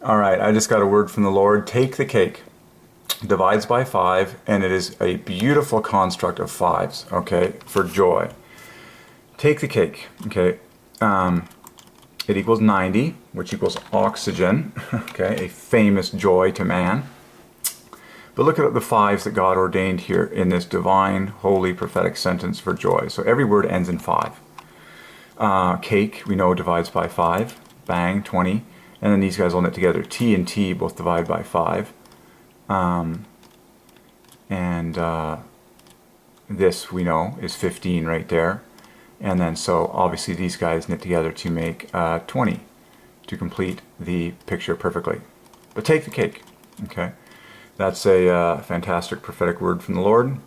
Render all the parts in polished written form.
All right, I just got a word from the Lord. Take the cake. Divides by 5, and it is a beautiful construct of 5s, okay, for joy. Take the cake, okay. It equals 90, which equals oxygen, okay, a famous joy to man. But look at the 5s that God ordained here in this divine, holy, prophetic sentence for joy. So every word ends in 5. Cake, we know, divides by 5. Bang, 20. And then these guys all knit together. T and T both divide by 5. This, we know, is 15 right there. And then so obviously these guys knit together to make 20 to complete the picture perfectly. But take the cake, okay? That's a fantastic prophetic word from the Lord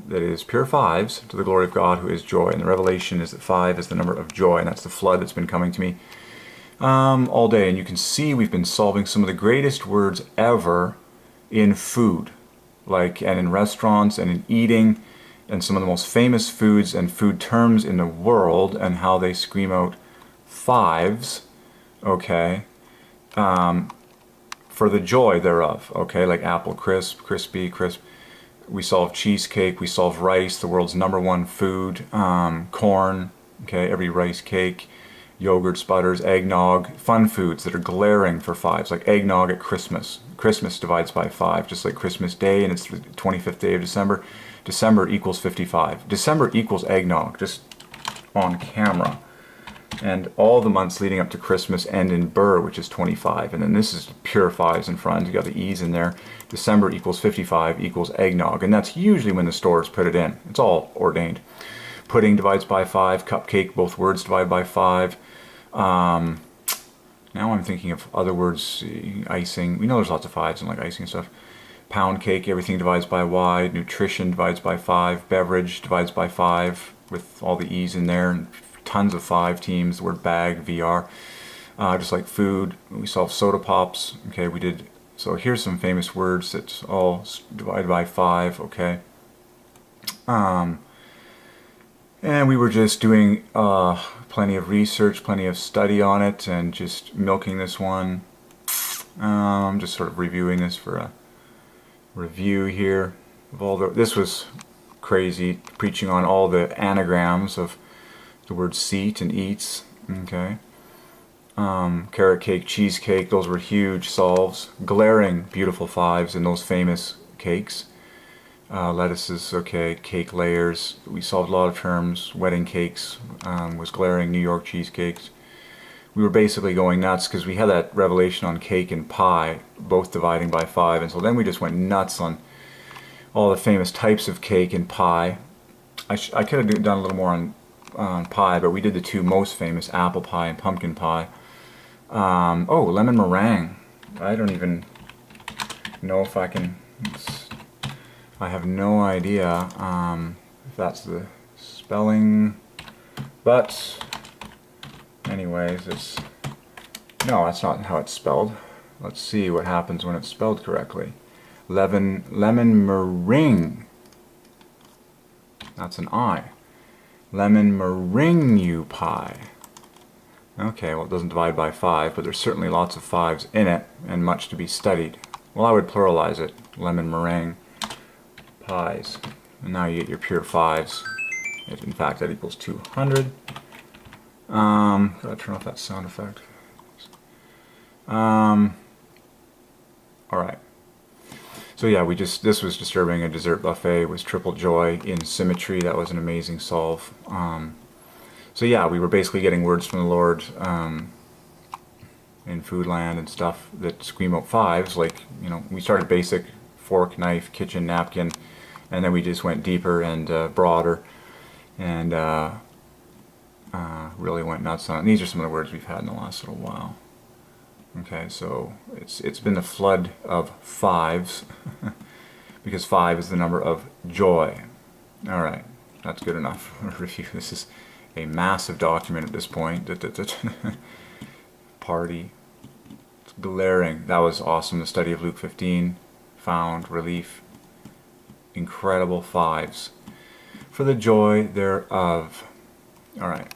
that is pure 5s to the glory of God, who is joy. And the revelation is that 5 is the number of joy, and that's the flood that's been coming to me all day. And you can see we've been solving some of the greatest words ever in food, and in restaurants and in eating, and some of the most famous foods and food terms in the world, and how they scream out 5s, okay, for the joy thereof, okay, like apple crisp, crispy, crisp. We solve cheesecake, we solve rice, the world's #1 food, corn, okay, every rice cake, yogurt, sputters, eggnog, fun foods that are glaring for 5s, like eggnog at Christmas. Christmas divides by 5, just like Christmas Day, and it's the 25th day of December. December equals 55. December equals eggnog, just on camera. And all the months leading up to Christmas end in Burr, which is 25. And then this is pure 5s in front. You got the E's in there. December equals 55 equals eggnog. And that's usually when the stores put it in. It's all ordained. Pudding divides by 5. Cupcake, both words divide by 5. Now I'm thinking of other words. Icing. We know there's lots of 5s and like icing and stuff. Pound cake, everything divides by Y. Nutrition divides by 5. Beverage divides by 5 with all the E's in there. And tons of 5 teams. The word bag, VR. Just like food, we solved soda pops. Okay, we did. So here's some famous words that's all divided by 5. Okay. And we were just doing plenty of research, plenty of study on it, and just milking this one. Just sort of reviewing this for a review here of all the. This was crazy, preaching on all the anagrams of the word seat and eats. Okay. Carrot cake, cheesecake, those were huge solves. Glaring, beautiful 5s in those famous cakes. Lettuces, okay, cake layers. We solved a lot of terms. Wedding cakes was glaring. New York cheesecakes. We were basically going nuts because we had that revelation on cake and pie, both dividing by 5. And so then we just went nuts on all the famous types of cake and pie. I could have done a little more on pie, but we did the 2 most famous, apple pie and pumpkin pie. Oh, lemon meringue. I don't even know if I can. I have no idea if that's the spelling, but anyways, no, that's not how it's spelled. Let's see what happens when it's spelled correctly. Lemon meringue. That's an I. Lemon meringue pie. Okay, well, it doesn't divide by 5, but there's certainly lots of 5s in it and much to be studied. Well, I would pluralize it. Lemon meringue pies. And now you get your pure 5s. In fact, that equals 200. Gotta turn off that sound effect. Alright. So yeah, this was disturbing. A dessert buffet was triple joy in symmetry. That was an amazing solve. So yeah, we were basically getting words from the Lord in Foodland and stuff that scream out 5s. Like, you know, we started basic: fork, knife, kitchen, napkin, and then we just went deeper and broader, and really went nuts on it. And these are some of the words we've had in the last little while. Okay, so it's been the flood of 5s because 5 is the number of joy. All right, that's good enough review. This is a massive document at this point. Party. It's glaring. That was awesome. The study of Luke 15. Found relief. Incredible 5s. For the joy thereof. All right.